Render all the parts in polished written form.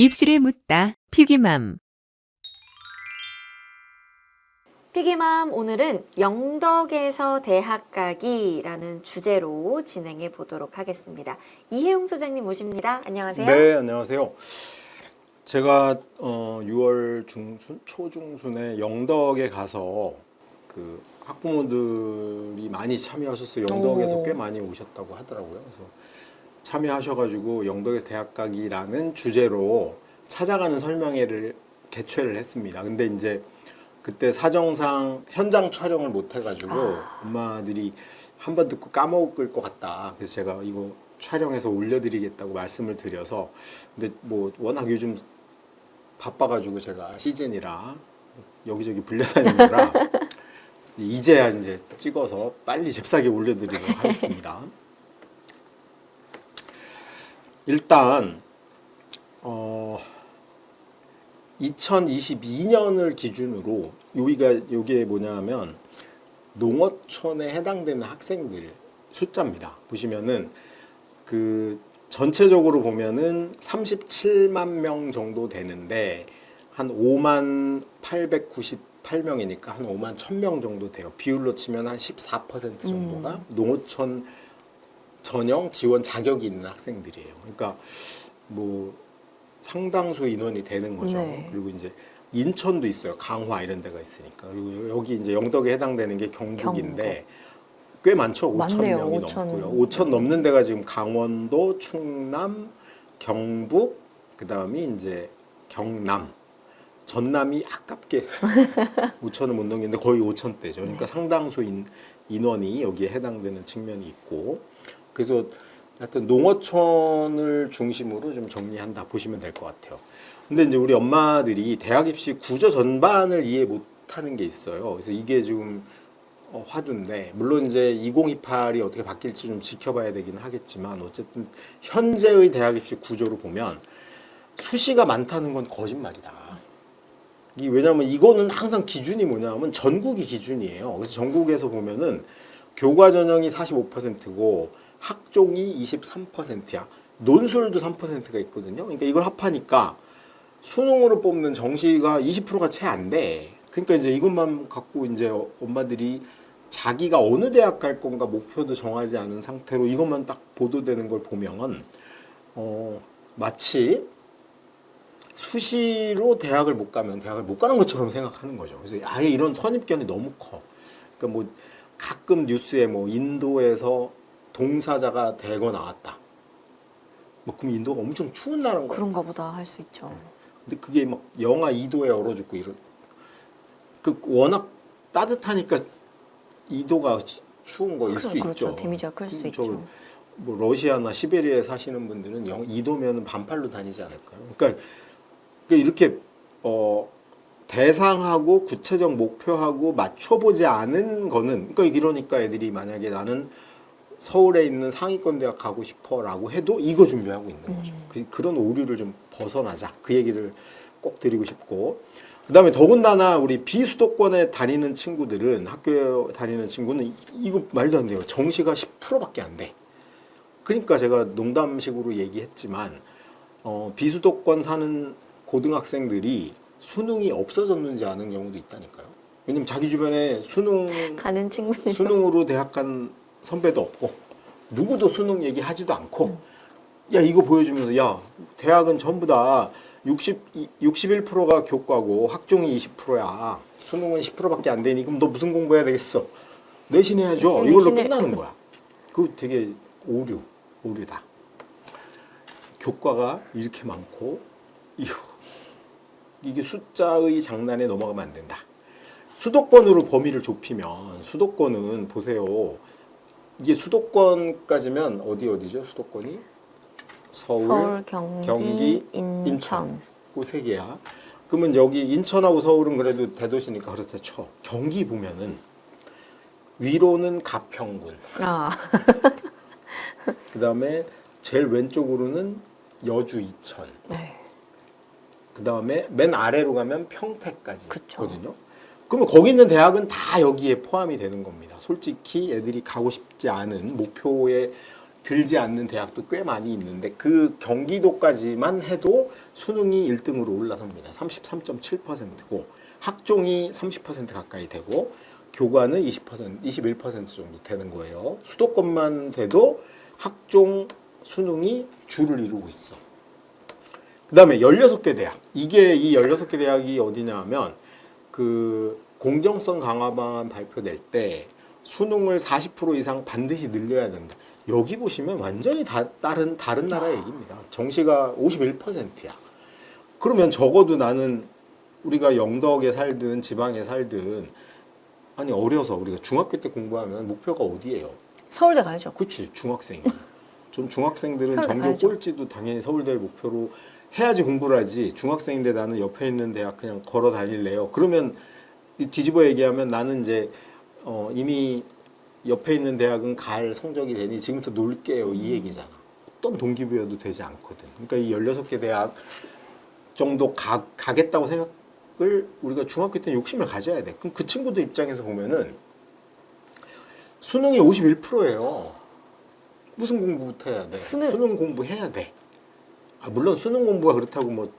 입술에 묻다 피기맘. 피기맘 오늘은 영덕에서 대학 가기라는 주제로 진행해 보도록 하겠습니다. 이혜용 소장님 모십니다. 안녕하세요. 네, 안녕하세요. 제가 6월 초중순에 영덕에 가서 그 학부모들이 많이 참여하셨어요. 영덕에서 꽤 많이 오셨다고 하더라고요. 그래서 참여하셔가지고 영덕에서 대학 가기라는 주제로 찾아가는 설명회를 개최를 했습니다. 근데 이제 그때 사정상 현장 촬영을 못 해가지고 엄마들이 한 번 듣고 까먹을 것 같다. 그래서 제가 이거 촬영해서 올려드리겠다고 말씀을 드려서, 근데 뭐 워낙 요즘 바빠가지고 제가 시즌이라 여기저기 불려다니느라 이제야 이제 찍어서 빨리 잽싸게 올려드리도록 하겠습니다. 일단 2022년을 기준으로 여기에 뭐냐면 농어촌에 해당되는 학생들 숫자입니다. 보시면은 그 전체적으로 보면은 37만 명 정도 되는데 한 5만 898명이니까 한 5만 1000명 정도 돼요. 비율로 치면 한 14% 정도가 농어촌 전형 지원 자격이 있는 학생들이에요. 그러니까 뭐 상당수 인원이 되는 거죠. 네. 그리고 이제 인천도 있어요. 강화 이런 데가 있으니까. 그리고 여기 이제 영덕에 해당되는 게 경북인데 꽤 많죠. 5천 많네요. 명이 5,000. 넘고요. 5천 넘는 데가 지금 강원도, 충남, 경북, 그다음이 이제 경남, 전남이 아깝게 5천을 못 넘기는데 거의 5천대죠. 그러니까 상당수 인원이 여기에 해당되는 측면이 있고, 그래서 하여튼 농어촌을 중심으로 좀 정리한다 보시면 될 것 같아요. 근데 이제 우리 엄마들이 대학 입시 구조 전반을 이해 못하는 게 있어요. 그래서 이게 지금 화두인데, 물론 이제 2028이 어떻게 바뀔지 좀 지켜봐야 되긴 하겠지만, 어쨌든 현재의 대학 입시 구조로 보면 수시가 많다는 건 거짓말이다. 왜냐하면 이거는 항상 기준이 뭐냐면 전국이 기준이에요. 그래서 전국에서 보면은 교과 전형이 45%고 학종이 23%야. 논술도 3%가 있거든요. 그러니까 이걸 합하니까 수능으로 뽑는 정시가 20%가 채 안 돼. 그러니까 이제 이것만 갖고 이제 엄마들이 자기가 어느 대학 갈 건가 목표도 정하지 않은 상태로 이것만 딱 보도되는 걸 보면 마치 수시로 대학을 못 가면 대학을 못 가는 것처럼 생각하는 거죠. 그래서 아예 이런 선입견이 너무 커. 그러니까 뭐 가끔 뉴스에 뭐 인도에서 동사자가 대거 나왔다. 뭐 그럼 인도가 엄청 추운 나라인 거야. 그런가 보다 할 수 있죠. 근데 그게 막 영하 2도에 얼어 죽고 이런. 그 워낙 따뜻하니까 2도가 추운 거일 수 그렇죠. 있죠. 데미지가 클 수 있죠. 뭐 러시아나 시베리아에 사시는 분들은 2도면 반팔로 다니지 않을까요? 그러니까 이렇게 대상하고 구체적 목표하고 맞춰보지 않은 거는, 그러니까 애들이 만약에 나는 서울에 있는 상위권 대학 가고 싶어라고 해도 이거 준비하고 있는 거죠. 그런 오류를 좀 벗어나자, 그 얘기를 꼭 드리고 싶고, 그다음에 더군다나 우리 비수도권에 다니는 친구들은, 학교에 다니는 친구는 이거 말도 안 돼요. 정시가 10%밖에 안 돼. 그러니까 제가 농담식으로 얘기했지만 비수도권 사는 고등학생들이 수능이 없어졌는지 아는 경우도 있다니까요. 왜냐면 자기 주변에 가는 친구들 수능으로 대학 간 선배도 없고 누구도 수능 얘기하지도 않고 야 이거 보여주면서 야 대학은 전부 다 61%가 교과고 학종이 20%야. 수능은 10%밖에 안 되니 그럼 너 무슨 공부해야 되겠어? 내신해야죠. 이걸로 끝나는 거야. 그거 되게 오류다. 교과가 이렇게 많고 이게 숫자의 장난에 넘어가면 안 된다. 수도권으로 범위를 좁히면 수도권은 보세요. 이게 수도권까지면 어디죠? 수도권이 서울, 경기, 인천. 그 세 개야. 그러면 여기 인천하고 서울은 그래도 대도시니까 그렇다 쳐. 경기 보면은 위로는 가평군. 그다음에 제일 왼쪽으로는 여주 이천. 네. 그다음에 맨 아래로 가면 평택까지거든요. 그러면 거기 있는 대학은 다 여기에 포함이 되는 겁니다. 솔직히 애들이 가고 싶지 않은 목표에 들지 않는 대학도 꽤 많이 있는데 그 경기도까지만 해도 수능이 1등으로 올라섭니다. 33.7%고 학종이 30% 가까이 되고 교과는 20%, 21% 정도 되는 거예요. 수도권만 돼도 학종 수능이 주를 이루고 있어. 그 다음에 16개 대학. 이게 이 16개 대학이 어디냐 하면 그 공정성 강화반 발표될 때 수능을 40% 이상 반드시 늘려야 된다. 여기 보시면 완전히 다른 나라 얘기입니다. 정시가 51%야. 그러면 적어도 나는 우리가 영덕에 살든 지방에 살든 아니 어려서 우리가 중학교 때 공부하면 목표가 어디예요? 서울대 가야죠. 그치 중학생이야. 좀 중학생들은 서울대 전교 가야죠. 꼴찌도 당연히 서울대를 목표로 해야지 공부를 하지. 중학생인데 나는 옆에 있는 대학 그냥 걸어 다닐래요. 그러면 뒤집어 얘기하면 나는 이제 이미 옆에 있는 대학은 갈 성적이 되니 지금부터 놀게요 이 얘기잖아. 어떤 동기부여도 되지 않거든. 그러니까 이 16개 대학 정도 가겠다고 생각을 우리가 중학교 때 욕심을 가져야 돼. 그럼 그 친구들 입장에서 보면은 수능이 51%예요. 무슨 공부부터 해야 돼? 수능 공부해야 돼. 물론 수능 공부가 그렇다고 뭐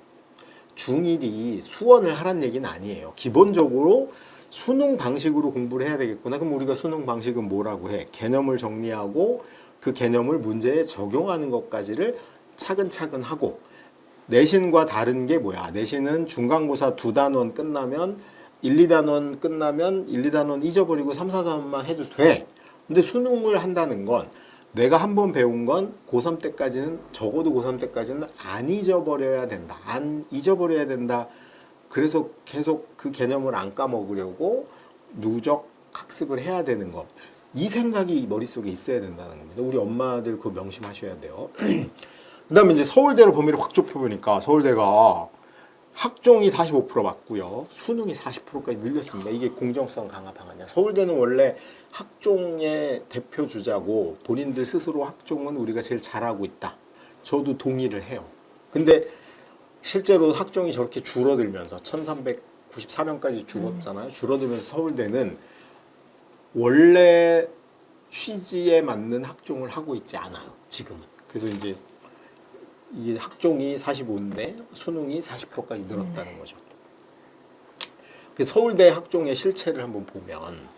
중1이 수원을 하란 얘기는 아니에요. 기본적으로 수능 방식으로 공부를 해야 되겠구나. 그럼 우리가 수능 방식은 뭐라고 해? 개념을 정리하고 그 개념을 문제에 적용하는 것까지를 차근차근 하고 내신과 다른 게 뭐야? 내신은 중간고사 2단원 끝나면 1, 2단원 끝나면 1, 2단원 잊어버리고 3, 4단원만 해도 돼. 근데 수능을 한다는 건 내가 한번 배운 건 고3 때까지는 적어도 고3 때까지는 안 잊어버려야 된다. 안 잊어버려야 된다. 그래서 계속 그 개념을 안 까먹으려고 누적 학습을 해야 되는 것. 이 생각이 머릿속에 있어야 된다는 겁니다. 우리 엄마들 그거 명심하셔야 돼요. 그 다음에 이제 서울대로 범위를 확 좁혀보니까 서울대가 학종이 45% 맞고요. 수능이 40%까지 늘렸습니다. 이게 공정성 강화 방안이야. 서울대는 원래 학종의 대표 주자고 본인들 스스로 학종은 우리가 제일 잘하고 있다. 저도 동의를 해요. 근데 실제로 학종이 저렇게 줄어들면서 1394명까지 줄었잖아요. 줄어들면서 서울대는 원래 취지에 맞는 학종을 하고 있지 않아요. 지금은. 그래서 이제 이게 학종이 45인데 수능이 40%까지 늘었다는 거죠. 서울대 학종의 실체를 한번 보면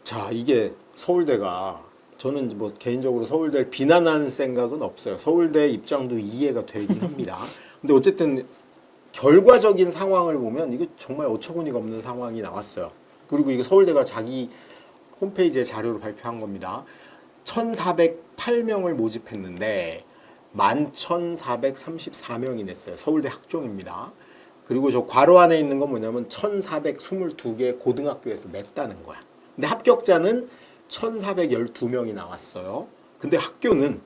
자 이게 서울대가 저는 뭐 개인적으로 서울대를 비난하는 생각은 없어요. 서울대 입장도 이해가 되긴 합니다. 근데 어쨌든 결과적인 상황을 보면 이게 정말 어처구니가 없는 상황이 나왔어요. 그리고 이게 서울대가 자기 홈페이지에 자료로 발표한 겁니다. 1,408명을 모집했는데 11,434명이 냈어요. 서울대 학종입니다. 그리고 저 괄호 안에 있는 건 뭐냐면 1,422개 고등학교에서 냈다는 거야. 근데 합격자는 1,412명이 나왔어요. 근데 학교는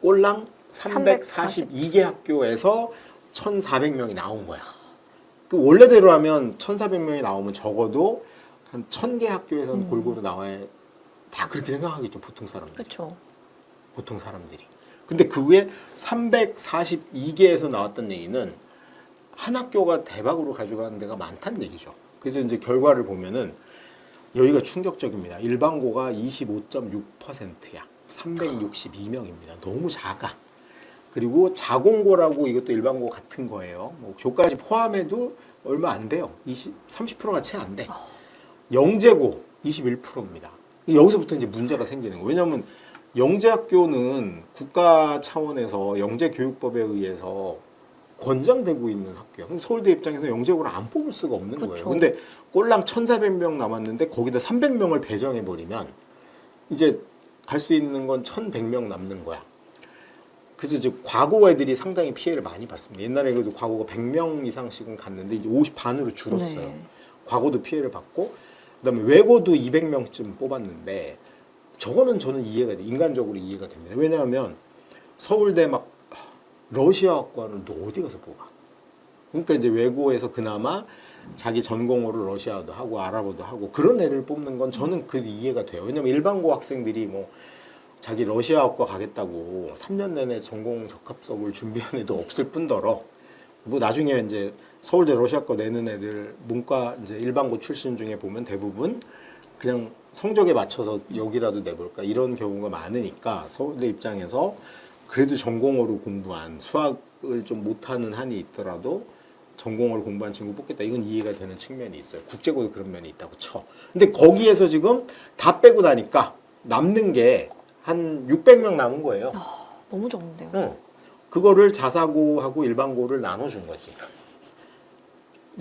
꼴랑 342개 학교에서 1,400명이 나온 거야. 그 원래대로 하면 1,400명이 나오면 적어도 한 1,000개 학교에서는 골고루 나와야 다 그렇게 생각하겠죠. 보통 사람들이. 그렇죠. 보통 사람들이. 근데 그 후에 342개에서 나왔던 얘기는 한 학교가 대박으로 가져가는 데가 많다는 얘기죠. 그래서 이제 결과를 보면은 여기가 충격적입니다. 일반고가 25.6%야. 362명입니다. 너무 작아. 그리고 자공고라고 이것도 일반고 같은 거예요. 뭐 조까지 포함해도 얼마 안 돼요. 30%가 채 안 돼. 영재고 21%입니다. 여기서부터 이제 문제가 생기는 거예요. 왜냐하면 영재학교는 국가 차원에서 영재교육법에 의해서 권장되고 있는 학교야. 그럼 서울대 입장에서 영재고를 안 뽑을 수가 없는 그렇죠. 거예요. 근데 꼴랑 1,400명 남았는데 거기다 300명을 배정해버리면 이제 갈 수 있는 건 1,100명 남는 거야. 그래서 이제 과거 애들이 상당히 피해를 많이 봤습니다. 옛날에 그래도 과거가 100명 이상씩은 갔는데 이제 50반으로 줄었어요. 네. 과거도 피해를 받고 그다음에 외고도 200명쯤 뽑았는데 저거는 저는 이해가 돼. 인간적으로 이해가 됩니다. 왜냐하면 서울대 막 러시아학과는 너 어디 가서 뽑아? 그러니까 이제 외고에서 그나마 자기 전공으로 러시아도 하고 아랍어도 하고 그런 애를 뽑는 건 저는 그 이해가 돼요. 왜냐면 일반고 학생들이 뭐 자기 러시아학과 가겠다고 3년 내내 전공 적합석을 준비한 애도 없을 뿐더러 뭐 나중에 이제 서울대 러시아과 내는 애들 문과 이제 일반고 출신 중에 보면 대부분 그냥 성적에 맞춰서 여기라도 내볼까 이런 경우가 많으니까 서울대 입장에서 그래도 전공으로 공부한 수학을 좀 못하는 한이 있더라도 전공으로 공부한 친구 뽑겠다. 이건 이해가 되는 측면이 있어요. 국제고도 그런 면이 있다고 쳐. 근데 거기에서 지금 다 빼고 나니까 남는 게 한 600명 남은 거예요. 너무 적은데요. 그거를 자사고하고 일반고를 나눠준 거지.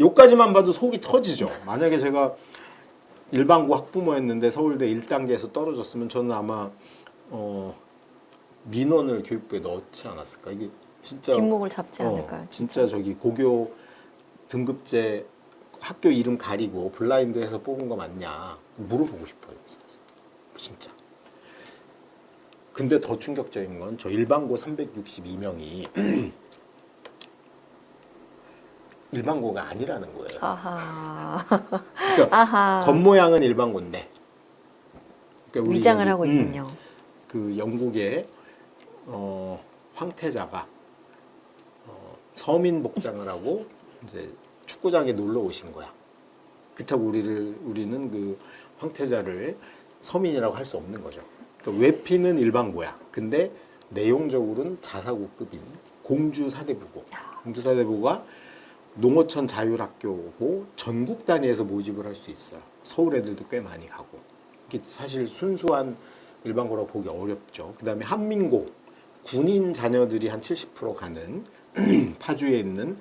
요까지만 봐도 속이 터지죠. 만약에 제가 일반고 학부모였는데 서울대 1단계에서 떨어졌으면 저는 아마 민원을 교육부에 넣지 않았을까. 이게 진짜 뒷목을 잡지 않을까요? 진짜 저기 고교 등급제 학교 이름 가리고 블라인드해서 뽑은 거 맞냐 물어보고 싶어요. 진짜. 근데 더 충격적인 건 저 일반고 362명이 일반고가 아니라는 거예요. 아하. 그러니까 아하. 겉모양은 일반고인데 그러니까 우리 위장을 저기, 하고 있군요. 그 영국의 황태자가 서민 복장을 하고 이제 축구장에 놀러 오신 거야. 그렇다고 우리는 그 황태자를 서민이라고 할 수 없는 거죠. 그러니까 외피는 일반고야. 근데 내용적으로는 자사고급인 공주 사대부고. 공주 사대부가 농어촌 자율학교고 전국 단위에서 모집을 할 수 있어요. 서울 애들도 꽤 많이 가고. 이게 사실 순수한 일반고라고 보기 어렵죠. 그다음에 한민고 군인 자녀들이 한 70% 가는 파주에 있는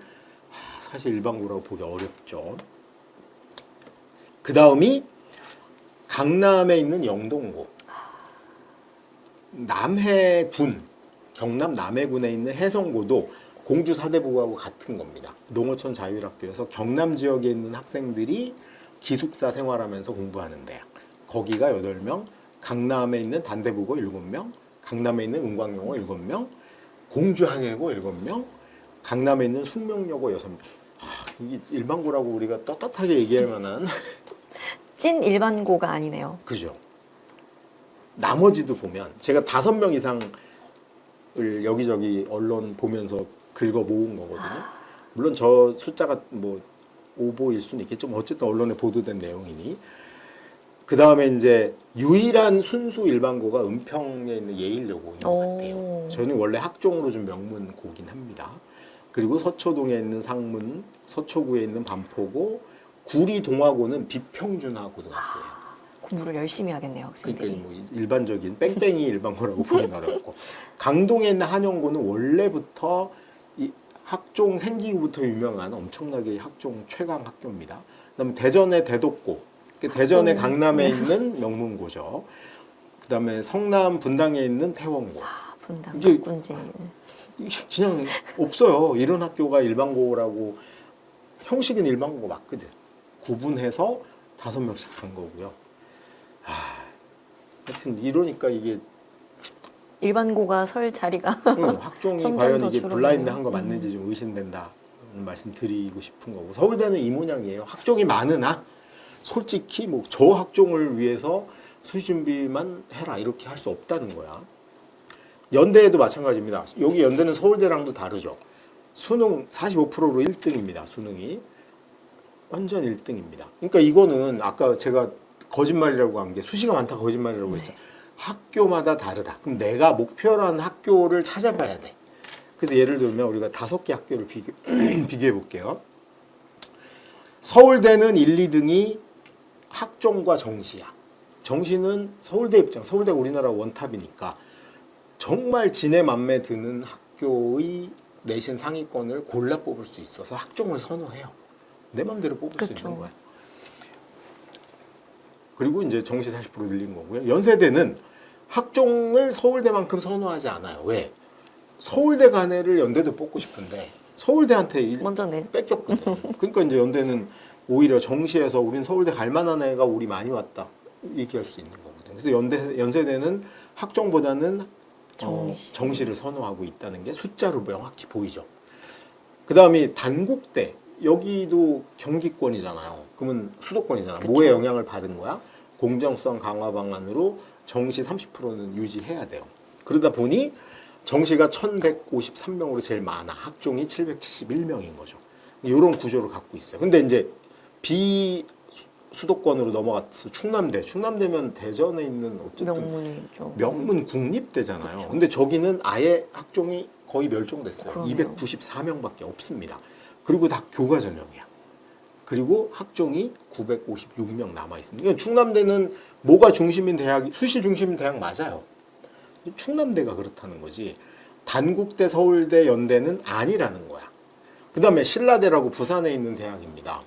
사실 일반고라고 보기 어렵죠. 그 다음이 강남에 있는 영동고. 남해군, 경남 남해군에 있는 해성고도 공주 사대부하고 같은 겁니다. 농어촌 자율학교에서 경남 지역에 있는 학생들이 기숙사 생활하면서 공부하는 대학. 거기가 8명, 강남에 있는 단대부고 7명, 강남에 있는 은광여고 7명, 공주 한일고 7명, 강남에 있는 숙명여고 6명. 이게 일반고라고 우리가 떳떳하게 얘기할 만한 찐 일반고가 아니네요. 그죠. 나머지도 보면 제가 5명 이상을 여기저기 언론 보면서 긁어 모은 거거든요. 물론 저 숫자가 뭐 오보일 수는 있겠죠. 어쨌든 언론에 보도된 내용이니. 그 다음에 이제 유일한 순수 일반고가 은평에 있는 예일여고인 것 같아요. 저는 원래 학종으로 좀 명문고긴 합니다. 그리고 서초동에 있는 상문, 서초구에 있는 반포고, 구리 동화고는 비평준화 고등학교예요. 공부를 열심히 하겠네요, 학생들이. 그러니까 뭐 일반적인 뺑뺑이 일반고라고 보긴 어렵고, 강동에 있는 한영고는 원래부터 이 학종 생기부터 유명한 엄청나게 학종 최강 학교입니다. 그다음에 대전의 대덕고, 대전의 강남에 있는 명문고죠. 그다음에 성남 분당에 있는 태원고. 분당, 이게 군제. 그냥 없어요. 이런 학교가 일반고라고. 형식은 일반고가 맞거든. 구분해서 5명씩 간 거고요. 하여튼 이러니까 이게 일반고가 설 자리가 학종이 점점 과연 더 이게 줄어드네요. 블라인드 한 거 맞는지 좀 의심된다 말씀 드리고 싶은 거고, 서울대는 이 모양이에요. 학종이 많으나 솔직히 뭐 저 학종을 위해서 수시 준비만 해라 이렇게 할 수 없다는 거야. 연대에도 마찬가지입니다. 여기 연대는 서울대랑도 다르죠. 수능 45%로 1등입니다. 수능이 완전 1등입니다. 그러니까 이거는 아까 제가 거짓말이라고 한 게 수시가 많다 거짓말이라고 했죠. 학교마다 다르다. 그럼 내가 목표로 한 학교를 찾아봐야 돼. 그래서 예를 들면 우리가 5개 학교를 비교해 볼게요. 서울대는 1, 2등이 학종과 정시야. 정시는 서울대 입장, 서울대가 우리나라 원탑이니까 정말 진에 맘에 드는 학교의 내신 상위권을 골라 뽑을 수 있어서 학종을 선호해요. 내 맘대로 뽑을 수 있는 거야. 그리고 이제 정시 40% 늘린 거고요. 연세대는 학종을 서울대만큼 선호하지 않아요. 왜? 서울대 간 애를 연대도 뽑고 싶은데 서울대한테 먼저 뺏겼거든. 그러니까 이제 연대는 오히려 정시에서 우린 서울대 갈 만한 애가 우리 많이 왔다 얘기할 수 있는 거거든. 그래서 연세대는 학종보다는 정시를 선호하고 있다는 게 숫자로 명확히 보이죠. 그 다음이 단국대. 여기도 경기권이잖아요. 그러면 수도권이잖아. 그쵸. 뭐에 영향을 받은 거야? 공정성 강화 방안으로 정시 30%는 유지해야 돼요. 그러다 보니 정시가 1153명으로 제일 많아. 학종이 771명인 거죠. 이런 구조를 갖고 있어요. 근데 이제 수도권으로 넘어갔어. 충남대면 대전에 있는 어쨌든 명문이죠. 명문 국립대잖아요. 그쵸. 근데 저기는 아예 학종이 거의 멸종됐어요. 그러네요. 294명밖에 없습니다. 그리고 다 교과 전형이야. 그리고 학종이 956명 남아 있습니다. 그러니까 충남대는 뭐가 중심인 대학, 수시 중심인 대학 맞아요. 충남대가 그렇다는 거지. 단국대, 서울대, 연대는 아니라는 거야. 그 다음에 신라대라고 부산에 있는 대학입니다.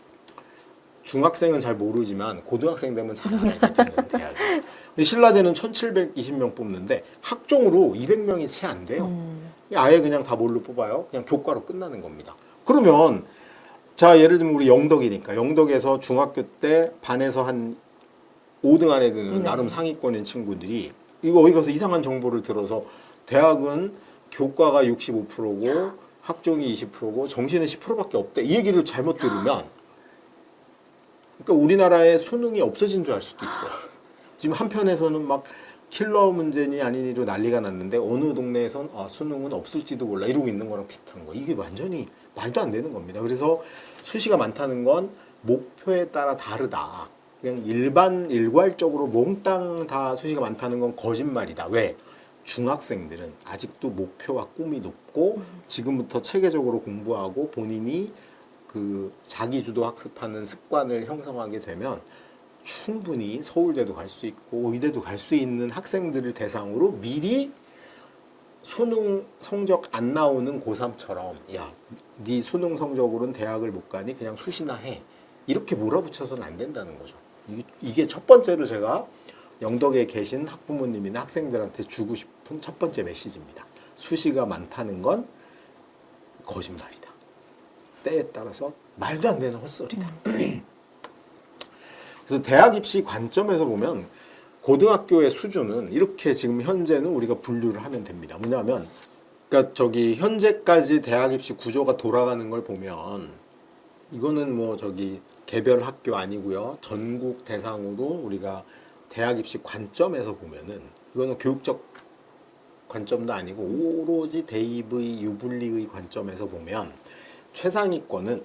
중학생은 잘 모르지만 고등학생 되면 잘 알게 되는 대학이에요. 근데 신라대는 1720명 뽑는데 학종으로 200명이 채 안 돼요. 아예 그냥 다 뭘로 뽑아요? 그냥 교과로 끝나는 겁니다. 그러면 자, 예를 들면 우리 영덕이니까 영덕에서 중학교 때 반에서 한 5등 안에 드는 네. 나름 상위권인 친구들이 이거 어디 가서 이상한 정보를 들어서 대학은 교과가 65%고 학종이 20%고 정시는 10%밖에 없대. 이 얘기를 잘못 들으면 그러니까 우리나라의 수능이 없어진 줄 알 수도 있어요. 지금 한편에서는 막 킬러 문제니 아니니로 난리가 났는데 어느 동네에선 아, 수능은 없을지도 몰라 이러고 있는 거랑 비슷한 거. 이게 완전히 말도 안 되는 겁니다. 그래서 수시가 많다는 건 목표에 따라 다르다. 그냥 일괄적으로 몽땅 다 수시가 많다는 건 거짓말이다. 왜? 중학생들은 아직도 목표와 꿈이 높고 지금부터 체계적으로 공부하고 본인이 그 자기주도 학습하는 습관을 형성하게 되면 충분히 서울대도 갈 수 있고 의대도 갈 수 있는 학생들을 대상으로 미리 수능 성적 안 나오는 고3처럼 야, 네 수능 성적으로는 대학을 못 가니 그냥 수시나 해. 이렇게 몰아붙여서는 안 된다는 거죠. 이게 첫 번째로 제가 영덕에 계신 학부모님이나 학생들한테 주고 싶은 첫 번째 메시지입니다. 수시가 많다는 건 거짓말이다. 때에 따라서 말도 안 되는 헛소리다. 그래서 대학 입시 관점에서 보면 고등학교의 수준은 이렇게 지금 현재는 우리가 분류를 하면 됩니다. 뭐냐면 그러니까 저기 현재까지 대학 입시 구조가 돌아가는 걸 보면 이거는 뭐 저기 개별 학교 아니고요. 전국 대상으로 우리가 대학 입시 관점에서 보면은 이거는 교육적 관점도 아니고 오로지 대입의 유불리의 관점에서 보면 최상위권은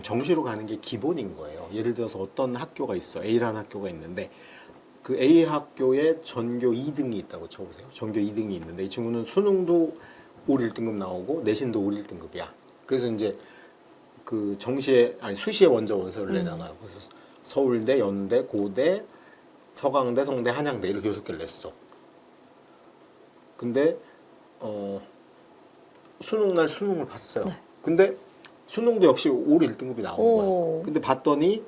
정시로 가는 게 기본인 거예요. 예를 들어서 어떤 학교가 있어. A라는 학교가 있는데 그 A 학교에 전교 2등이 있다고 쳐보세요. 전교 2등이 있는데 이 친구는 수능도 올 1등급 나오고 내신도 올 1등급이야. 그래서 이제 그 정시에 아니 수시에 먼저 원서를 내잖아요. 그래서 서울대, 연대, 고대, 서강대, 성대, 한양대 이렇게 6개를 냈어. 근데 수능 날 수능을 봤어요. 네. 근데 수능도 역시 올 1등급이 나온 거야. 근데 봤더니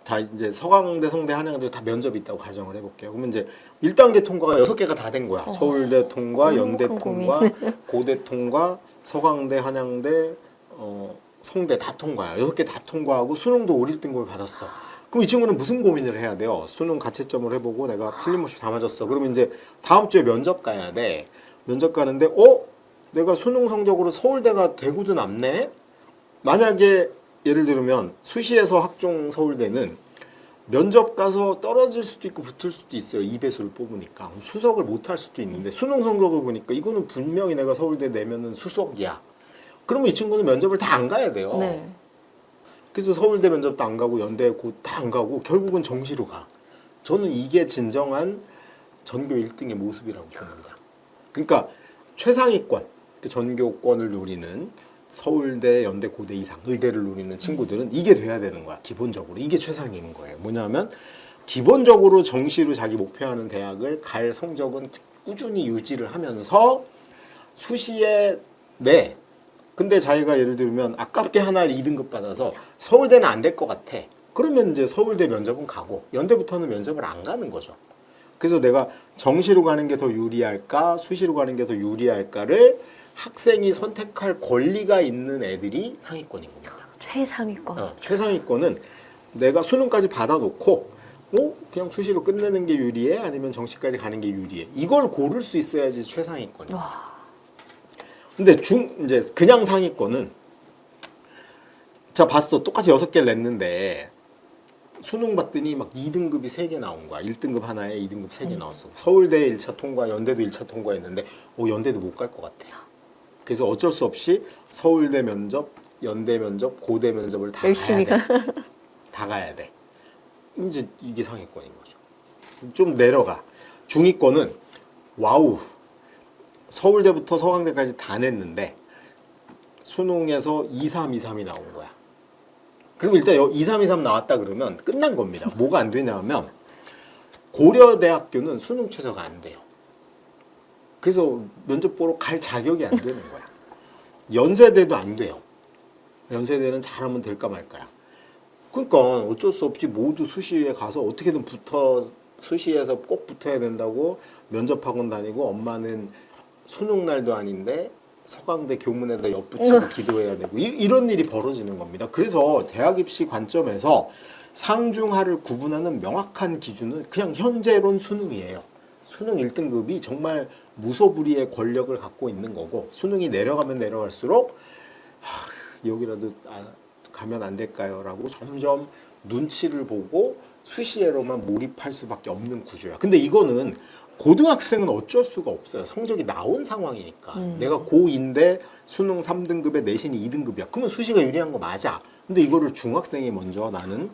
자 이제 서강대, 성대, 한양대 다 면접이 있다고 가정을 해볼게요. 그러면 이제 1단계 통과가 6개가 다 된 거야. 서울대 통과, 연대 통과, 고대 통과, 서강대, 한양대, 성대 다 통과야. 6개 다 통과하고 수능도 올 1등급을 받았어. 그럼 이 친구는 무슨 고민을 해야 돼요? 수능 가채점을 해보고 내가 틀림없이 다 맞았어. 그러면 이제 다음 주에 면접 가야 돼. 면접 가는데 내가 수능 성적으로 서울대가 대구도 남네? 만약에 예를 들면 수시에서 학종 서울대는 면접 가서 떨어질 수도 있고 붙을 수도 있어요. 2배수를 뽑으니까. 수석을 못 할 수도 있는데 수능 성적을 보니까 이거는 분명히 내가 서울대 내면은 수석이야. 그러면 이 친구는 면접을 다 안 가야 돼요. 네. 그래서 서울대 면접도 안 가고 연대 다 안 가고 결국은 정시로 가. 저는 이게 진정한 전교 1등의 모습이라고 봅니다. 그러니까 최상위권, 전교권을 노리는 서울대, 연대, 고대 이상 의대를 노리는 친구들은 이게 돼야 되는 거야. 기본적으로. 이게 최상인 거예요. 뭐냐면 기본적으로 정시로 자기 목표하는 대학을 갈 성적은 꾸준히 유지를 하면서 수시에 내 근데 자기가 예를 들면 아깝게 하나를 2등급 받아서 서울대는 안 될 것 같아. 그러면 이제 서울대 면접은 가고 연대부터는 면접을 안 가는 거죠. 그래서 내가 정시로 가는 게 더 유리할까 수시로 가는 게 더 유리할까를 학생이 선택할 권리가 있는 애들이 상위권인 겁니다. 최상위권. 최상위권은 내가 수능까지 받아놓고 그냥 수시로 끝내는 게 유리해? 아니면 정시까지 가는 게 유리해? 이걸 고를 수 있어야지 최상위권이에요. 와. 근데 이제 그냥 상위권은 자 봤어 똑같이 6개를 냈는데 수능 봤더니 막 2등급이 3개 나온 거야. 1등급 하나에 2등급 3개 나왔어. 서울대 1차 통과, 연대도 1차 통과했는데 연대도 못 갈 것 같아. 그래서 어쩔 수 없이 서울대 면접, 연대 면접, 고대 면접을 다 열심히 가야 돼. 다 가야 돼. 이제 이게 상위권인 거죠. 좀 내려가. 중위권은 와우. 서울대부터 서강대까지 다 냈는데 수능에서 2323이 나온 거야. 그럼 일단 2323 나왔다 그러면 끝난 겁니다. 뭐가 안 되냐면 고려대학교는 수능 최저가 안 돼요. 그래서 면접 보러 갈 자격이 안 되는 거야. 연세대도 안 돼요. 연세대는 잘하면 될까 말까야. 그러니까 어쩔 수 없이 모두 수시에 가서 어떻게든 수시에서 꼭 붙어야 된다고 면접학원 다니고 엄마는 수능 날도 아닌데 서강대 교문에다 엿붙이고 기도해야 되고 이런 일이 벌어지는 겁니다. 그래서 대학 입시 관점에서 상중하를 구분하는 명확한 기준은 그냥 현재론 수능이에요. 수능 1등급이 정말 무소불위의 권력을 갖고 있는 거고 수능이 내려가면 내려갈수록 여기라도 가면 안 될까요? 라고 점점 눈치를 보고 수시에로만 몰입할 수밖에 없는 구조야. 근데 이거는 고등학생은 어쩔 수가 없어요. 성적이 나온 상황이니까. 내가 고2인데 수능 3등급에 내신이 2등급이야. 그러면 수시가 유리한 거 맞아. 근데 이거를 중학생이 먼저 나는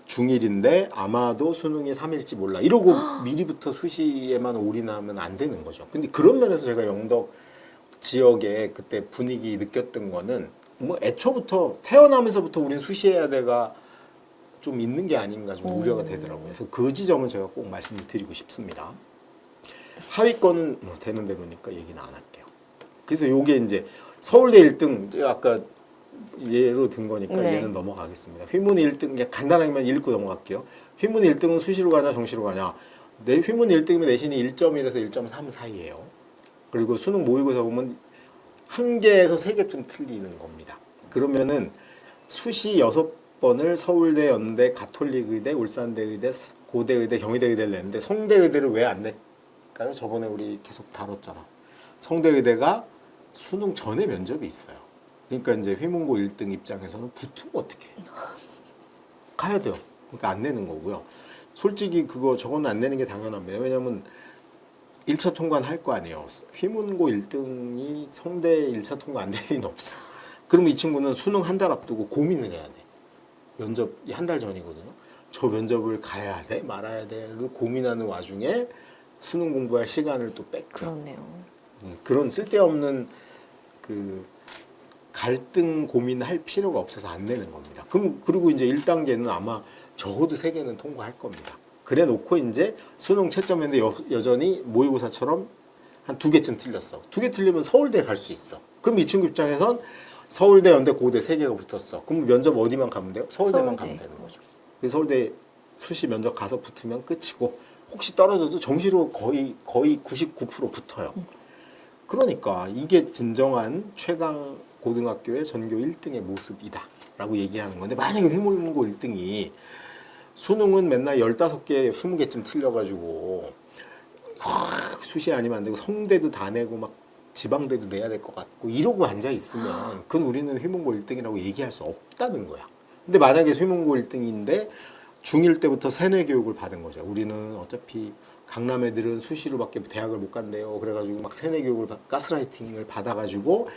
중1인데 아마도 수능이 3일지 몰라. 이러고 미리부터 수시에만 올인하면 안 되는 거죠. 근데 그런 면에서 제가 영덕 지역에 그때 분위기 느꼈던 거는 뭐 애초부터 태어나면서부터 우리는 수시해야 돼가 좀 있는 게 아닌가 좀 우려가 되더라고요. 그래서 그 지점은 제가 꼭 말씀을 드리고 싶습니다. 하위권은 뭐 되는 대로니까 얘기는 안 할게요. 그래서 요게 이제 서울대 1등 제가 아까 예로 든 거니까 네. 얘는 넘어가겠습니다. 휘문이 1등 그냥 간단하게만 읽고 넘어갈게요. 휘문이 1등은 수시로 가냐 정시로 가냐. 내 휘문이 1등이면 내신이 1.1에서 1.3 사이예요. 그리고 수능 모의고사 보면 1개에서 3개쯤 틀리는 겁니다. 그러면은 수시 6번을 서울대, 연대, 가톨릭의대, 울산대의대, 고대의대, 경희대의대를 냈는데 성대의대를 왜 안 냈을까요? 저번에 우리 계속 다뤘잖아. 성대의대가 수능 전에 면접이 있어요. 그러니까 이제 휘문고 1등 입장에서는 붙으면 어떡해. 가야 돼요. 그러니까 안 내는 거고요. 솔직히 그거 저거는 안 내는 게 당연합니다. 왜냐면 1차 통과는 할 거 아니에요. 휘문고 1등이 성대 1차 통과 안 될 리는 없어. 그러면 이 친구는 수능 한 달 앞두고 고민을 해야 돼. 면접이 한 달 전이거든요. 저 면접을 가야 돼? 말아야 돼?를 고민하는 와중에 수능 공부할 시간을 또 뺏고. 그렇네요. 그런 쓸데없는 그 갈등 고민할 필요가 없어서 안 내는 겁니다. 그리고 이제 1단계는 아마 적어도 3개는 통과할 겁니다. 그래 놓고 이제 수능 채점했는데 여전히 모의고사처럼 한 2개쯤 틀렸어. 2개 틀리면 서울대 갈 수 있어. 그럼 이 친구 입장에선 서울대, 연대, 고대 3개가 붙었어. 그럼 면접 어디만 가면 돼요? 서울대만 가면 되는 거죠. 그래서 서울대 수시 면접 가서 붙으면 끝이고 혹시 떨어져도 정시로 거의 99% 붙어요. 그러니까 이게 진정한 최강 고등학교의 전교 1등의 모습이다 라고 얘기하는 건데 만약에 휘문고 1등이 수능은 맨날 15개, 20개쯤 틀려가지고 수시 아니면 안 되고 성대도 다 내고 막 지방대도 내야 될 것 같고 이러고 앉아 있으면 그건 우리는 휘문고 1등이라고 얘기할 수 없다는 거야. 근데 만약에 휘문고 1등인데 중1 때부터 세뇌 교육을 받은 거죠. 우리는 어차피 강남 애들은 수시로밖에 대학을 못 간대요. 그래가지고 막 세뇌 교육을 가스라이팅을 받아가지고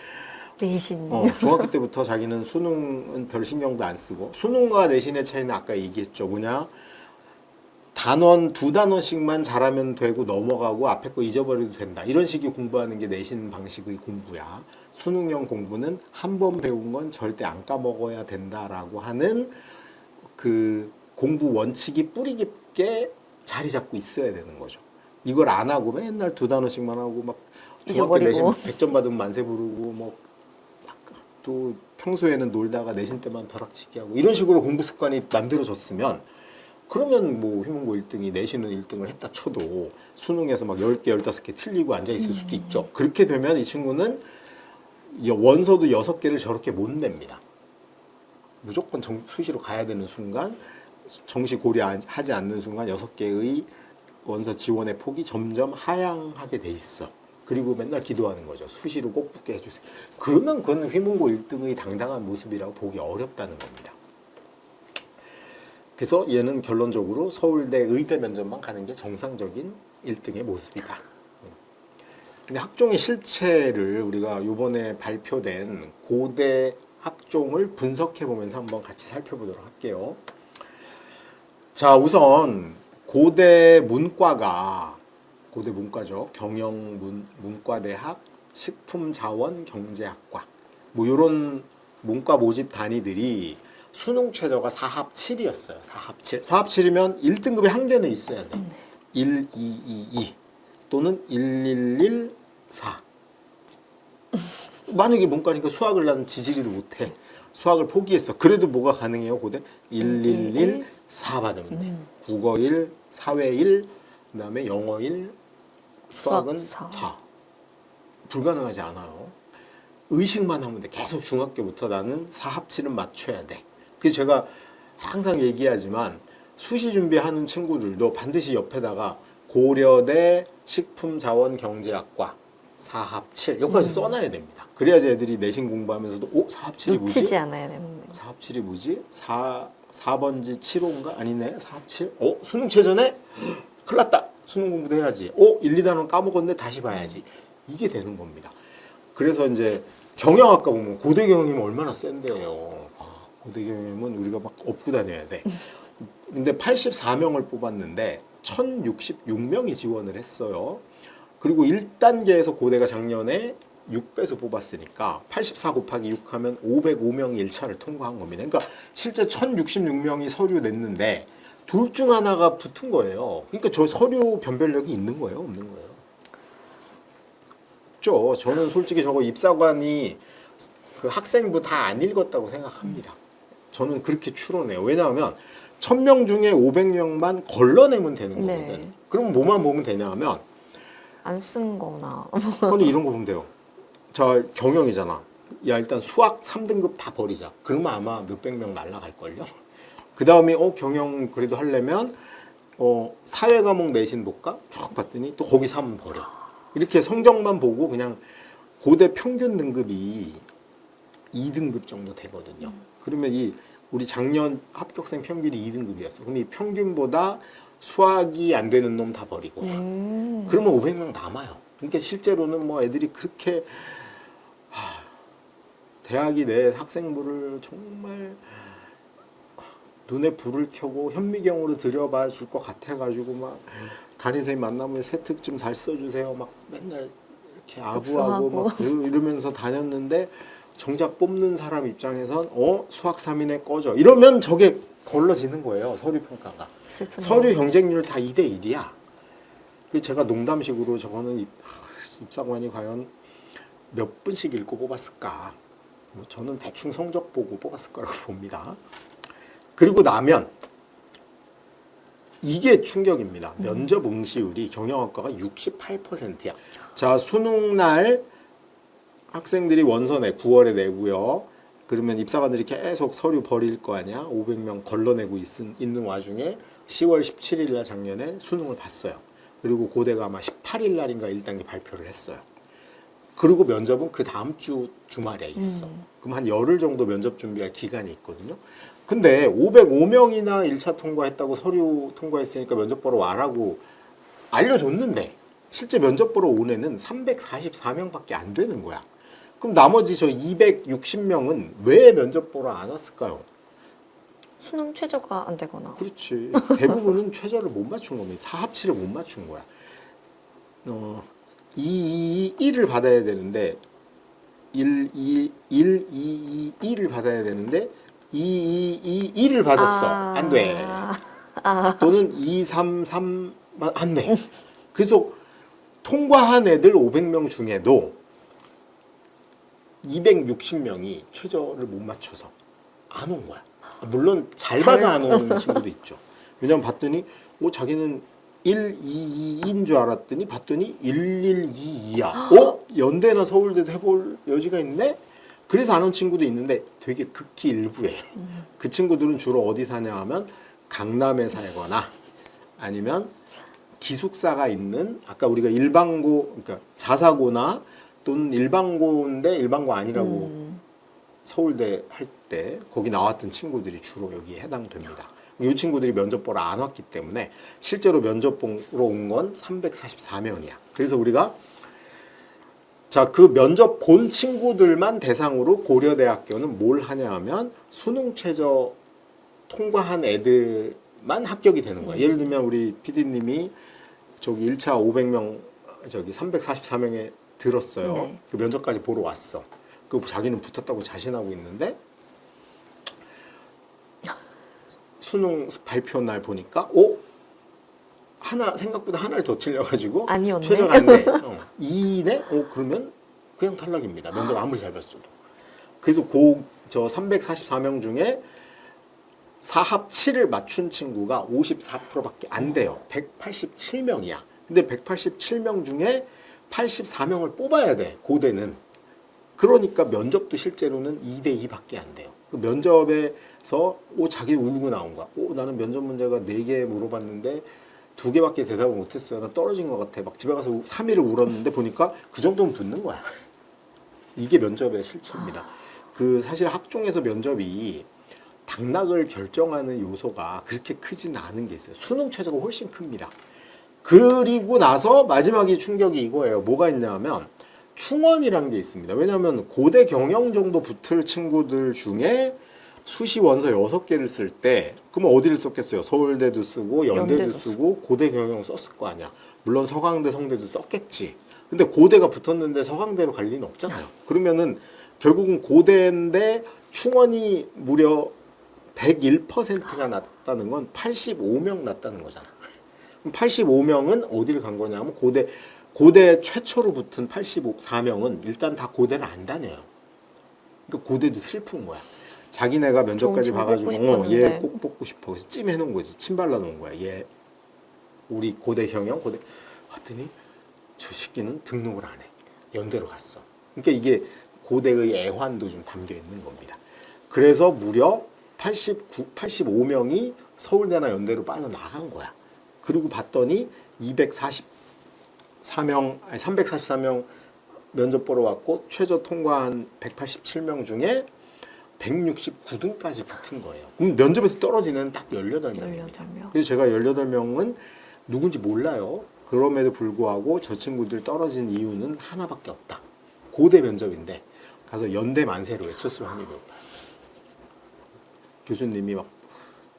내신. 중학교 때부터 자기는 수능은 별 신경도 안 쓰고 수능과 내신의 차이는 아까 얘기했죠. 뭐냐 단원 2단원씩만 잘하면 되고 넘어가고 앞에 거 잊어버려도 된다. 이런 식의 공부하는 게 내신 방식의 공부야. 수능형 공부는 한 번 배운 건 절대 안 까먹어야 된다라고 하는 그 공부 원칙이 뿌리 깊게 자리 잡고 있어야 되는 거죠. 이걸 안 하고 맨날 2단원씩만 하고 막 중학교 내신 100점 받으면 만세 부르고 뭐 또 평소에는 놀다가 내신 때만 벼락치기 하고 이런 식으로 공부 습관이 만들어졌으면 그러면 뭐 휘문고 1등이 내신은 1등을 했다 쳐도 수능에서 막 10개, 15개 틀리고 앉아있을 수도 있죠. 그렇게 되면 이 친구는 원서도 6개를 저렇게 못 냅니다. 무조건 수시로 가야 되는 순간 정시 고려하지 않는 순간 6개의 원서 지원의 폭이 점점 하향하게 돼 있어. 그리고 맨날 기도하는 거죠. 수시로 꼭 붙게 해주세요. 그러면 그건 휘문고 1등의 당당한 모습이라고 보기 어렵다는 겁니다. 그래서 얘는 결론적으로 서울대 의대 면접만 가는 게 정상적인 1등의 모습이다. 근데 학종의 실체를 우리가 이번에 발표된 고대 학종을 분석해 보면서 한번 같이 살펴보도록 할게요. 자, 우선 고대 문과죠. 경영문과대학 식품자원경제학과 뭐 이런 문과 모집 단위들이 수능 최저가 4합 7이었어요. 4합 7. 4합 7이면 1등급에 한 개는 있어야 돼. 1, 2, 2, 2 또는 1, 1, 1, 4. 만약에 문과니까 수학을 난 지지리도 못해. 수학을 포기했어. 그래도 뭐가 가능해요? 고대 1, 1, 1, 4 받으면 돼. 국어 1, 사회 1, 그다음에 영어 1, 수학은 수학 4. 불가능하지 않아요. 의식만 하면 돼. 계속 중학교부터 나는 4합 7은 맞춰야 돼. 그래서 제가 항상 얘기하지만 수시 준비하는 친구들도 반드시 옆에다가 고려대 식품자원경제학과 4합 7 여기까지 써놔야 됩니다. 그래야지 애들이 내신 공부하면서도 4합 7이 뭐지? 놓치지 않아야 되는 4합 7이 뭐지? 4번지 7호인가? 아니네. 4합 7? 수능 최전에? 큰일 났다. 수능 공부도 해야지. 1, 2단원 까먹었는데 다시 봐야지. 이게 되는 겁니다. 그래서 이제 경영학과 보면 고대 경영이면 얼마나 센데요. 고대 경영이면 우리가 막 업고 다녀야 돼. 근데 84명을 뽑았는데 1066명이 지원을 했어요. 그리고 1단계에서 고대가 작년에 6배수 뽑았으니까 84 곱하기 6 하면 505명이 1차를 통과한 겁니다. 그러니까 실제 1066명이 서류 냈는데 둘 중 하나가 붙은 거예요. 그러니까 저 서류 변별력이 있는 거예요, 없는 거예요? 없죠. 저는 솔직히 저거 입사관이 그 학생부 다 안 읽었다고 생각합니다. 저는 그렇게 추론해요. 왜냐하면 1000명 중에 500명만 걸러내면 되는 거거든. 네. 그럼 뭐만 보면 되냐 하면 안 쓴 거나 아니 이런 거 보면 돼요. 자, 경영이잖아. 야, 일단 수학 3등급 다 버리자. 그러면 아마 몇백 명 날라갈걸요. 그 다음에 경영 그래도 하려면 사회 과목 내신 볼까? 쭉 봤더니 또 거기 3 버려. 이렇게 성적만 보고 그냥 고대 평균 등급이 2등급 정도 되거든요. 그러면 우리 작년 합격생 평균이 2등급이었어. 그럼 이 평균보다 수학이 안 되는 놈 다 버리고 그러면 500명 남아요. 그러니까 실제로는 뭐 애들이 그렇게 대학이 내 학생부를 정말 눈에 불을 켜고 현미경으로 들여봐 줄 것 같아가지고 막 담임선생님 만나면 새 특 좀 잘 써주세요. 막 맨날 이렇게 아부하고 막 이러면서 다녔는데 정작 뽑는 사람 입장에선 수학 3인에 꺼져. 이러면 저게 걸러지는 거예요. 서류 평가가. 슬프네요. 서류 경쟁률 다 2대 1이야. 제가 농담식으로 저거는 입사관이 과연 몇 분씩 읽고 뽑았을까. 뭐 저는 대충 성적 보고 뽑았을 거라고 봅니다. 그리고 나면 이게 충격입니다. 면접 응시율이 경영학과가 68%야. 자, 수능 날 학생들이 원서 9월에 내고요. 그러면 입사관들이 계속 서류 버릴 거 아니야. 500명 걸러내고 있는 와중에 10월 17일 날 작년에 수능을 봤어요. 그리고 고대가 아마 18일 날인가 1단계 발표를 했어요. 그리고 면접은 그 다음 주 주말에 있어. 그럼 한 열흘 정도 면접 준비할 기간이 있거든요. 근데 505명이나 1차 통과했다고 서류 통과했으니까 면접 보러 와라고 알려줬는데 실제 면접 보러 온 애는 344명밖에 안 되는 거야. 그럼 나머지 저 260명은 왜 면접 보러 안 왔을까요? 수능 최저가 안 되거나. 그렇지. 대부분은 최저를 못 맞춘 겁니다. 4합치를 못 맞춘 거야. 1을 받아야 되는데 1, 2, 2를 받아야 되는데 1을 받았어. 안 돼. 또는 2, 3, 3 안 돼. 그래서 통과한 애들 500명 중에도 260명이 최저를 못 맞춰서 안 온 거야. 물론 잘 봐서 안 오는 친구도 있죠. 왜냐면 봤더니 자기는 1, 2, 2인 줄 알았더니 봤더니 1, 1, 2, 2야. 연대나 서울대도 해볼 여지가 있네? 그래서 안 온 친구도 있는데 되게 극히 일부예요. 그 친구들은 주로 어디 사냐 하면 강남에 살거나 아니면 기숙사가 있는 아까 우리가 일반고 그러니까 자사고나 또는 일반고인데 일반고 아니라고 서울대 할 때 거기 나왔던 친구들이 주로 여기에 해당됩니다. 이 친구들이 면접 보러 안 왔기 때문에 실제로 면접 보러 온 건 344명이야. 그래서 우리가 그 면접 본 친구들만 대상으로 고려대학교는 뭘 하냐 하면 수능 최저 통과한 애들 명만 합격이 되는 거야. 예를 들면 우리 PD님이 저기 1차 500명 저기 344명에 들었어요. 네. 그 면접까지 보러 왔어. 그 자기는 붙었다고 자신하고 있는데 수능 발표 날 보니까 하나 생각보다 하나를 더 틀려가지고 아니었네. 최저가 안 돼. 2네? 그러면 그냥 탈락입니다. 면접 아무리 잘 봤어도. 그래서 저 344명 중에 사합 7을 맞춘 친구가 54%밖에 안 돼요. 187명이야. 근데 187명 중에 84명을 뽑아야 돼. 고대는. 그러니까 면접도 실제로는 2대 2밖에 안 돼요. 그 면접에서 자기 울고 나온 거야. 나는 면접 문제가 4개 물어봤는데 2개밖에 대답을 못했어요. 나 떨어진 것 같아. 막 집에 가서 3일을 울었는데 보니까 그 정도면 붙는 거야. 이게 면접의 실체입니다. 사실 학종에서 면접이 당락을 결정하는 요소가 그렇게 크진 않은 게 있어요. 수능 최저가 훨씬 큽니다. 그리고 나서 마지막이 충격이 이거예요. 뭐가 있냐면 충원이라는 게 있습니다. 왜냐하면 고대 경영 정도 붙을 친구들 중에 수시 원서 6개를 쓸 때 그러면 어디를 썼겠어요? 서울대도 쓰고 연대도 쓰고 고대 경영 썼을 거 아니야. 물론 서강대, 성대도 썼겠지. 근데 고대가 붙었는데 서강대로 갈 리는 없잖아요. 그러면은 결국은 고대인데 충원이 무려 101%가 났다는 건 85명 났다는 거잖아. 그럼 85명은 어디를 간 거냐면 고대 최초로 붙은 84명은 일단 다 고대를 안 다녀요. 그러니까 고대도 슬픈 거야. 자기네가 면접까지 봐가지고 얘 꼭 뽑고 싶어. 그래서 찜해놓은 거지. 침 발라놓은 거야. 얘 우리 고대 경영 고대 봤더니 저 새끼는 등록을 안 해. 연대로 갔어. 그러니까 이게 고대의 애환도 좀 담겨 있는 겁니다. 그래서 무려 85명이 서울대나 연대로 빠져나간 거야. 그리고 봤더니 344명 면접 보러 왔고 최저 통과한 187명 중에 169등까지 붙은 거예요. 그럼 면접에서 떨어지는 딱 18명입니다. 18명. 그래서 제가 18명은 누군지 몰라요. 그럼에도 불구하고 저 친구들 떨어진 이유는 하나밖에 없다. 고대 면접인데 가서 연대 만세를 외쳤을 확률이 높아요. 교수님이 막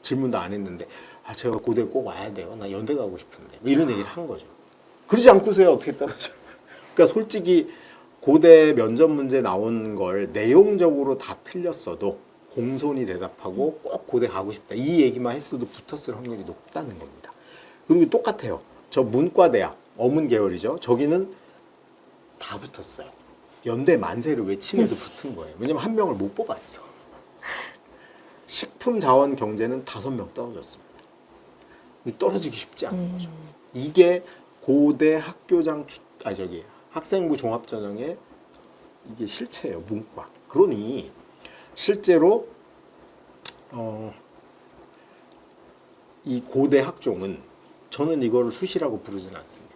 질문도 안 했는데 제가 고대 꼭 와야 돼요. 나 연대 가고 싶은데 이런 얘기를 한 거죠. 그러지 않고서야 어떻게 떨어져. 그러니까 솔직히 고대 면접 문제 나온 걸 내용적으로 다 틀렸어도 공손히 대답하고 꼭 고대 가고 싶다. 이 얘기만 했어도 붙었을 확률이 높다는 겁니다. 그리고 똑같아요. 저 문과대학, 어문 계열이죠. 저기는 다 붙었어요. 연대 만세를 외친 애도 붙은 거예요. 왜냐면 한 명을 못 뽑았어. 식품자원 경제는 5명 떨어졌습니다. 떨어지기 쉽지 않은 거죠. 이게 고대 학생부 종합전형의 이게 실체예요. 문과. 그러니 실제로 이 고대 학종은 저는 이거를 수시라고 부르지는 않습니다.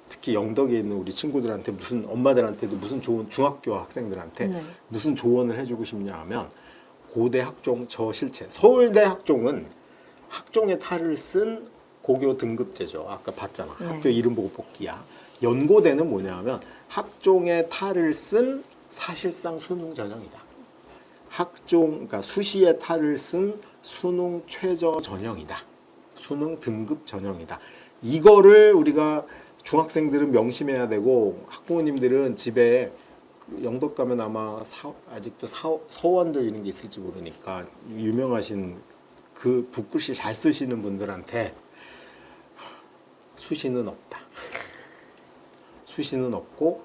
특히 영덕에 있는 우리 친구들한테 엄마들한테도 무슨 좋은 중학교 학생들한테 무슨 조언을 해주고 싶냐 하면 고대 학종 저 실체. 서울대 학종은 학종의 탈을 쓴 고교 등급제죠. 아까 봤잖아. 학교 이름 보고 뽑기야. 연고대는 뭐냐 하면 학종의 탈을 쓴 사실상 수능 전형이다. 그러니까 수시의 탈을 쓴 수능 최저 전형이다. 수능 등급 전형이다. 이거를 우리가 중학생들은 명심해야 되고 학부모님들은 집에 영덕 가면 아마 아직도 서원들 이런 게 있을지 모르니까 유명하신 그 붓글씨 잘 쓰시는 분들한테 수시는 없다. 수시는 없고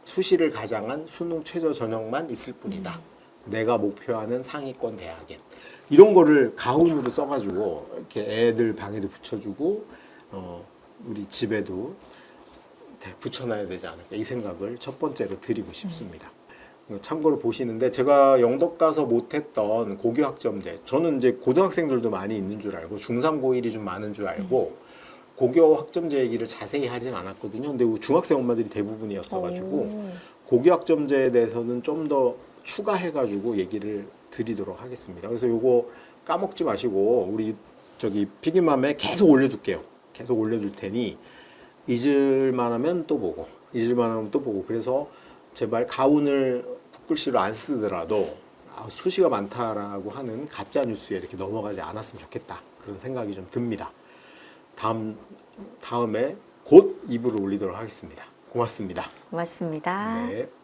수시를 가장한 수능 최저 전형만 있을 뿐이다. 내가 목표하는 상위권 대학에 이런 거를 가훈으로 써가지고 이렇게 애들 방에도 붙여주고 우리 집에도 붙여놔야 되지 않을까 이 생각을 첫 번째로 드리고 싶습니다. 참고로 보시는데 제가 영덕 가서 못했던 고교 학점제 저는 이제 고등학생들도 많이 있는 줄 알고 중3 고1이 좀 많은 줄 알고 고교 학점제 얘기를 자세히 하진 않았거든요. 근데 중학생 엄마들이 대부분이었어가지고 고교 학점제에 대해서는 좀 더 추가해가지고 얘기를 드리도록 하겠습니다. 그래서 요거 까먹지 마시고 우리 피기맘에 계속 올려둘게요. 계속 올려둘 테니 잊을만 하면 또 보고 잊을만 하면 또 보고 그래서 제발 가훈을 붓글씨로 안 쓰더라도 수시가 많다라고 하는 가짜 뉴스에 이렇게 넘어가지 않았으면 좋겠다. 그런 생각이 좀 듭니다. 다음에 곧 2부를 올리도록 하겠습니다. 고맙습니다. 고맙습니다. 네.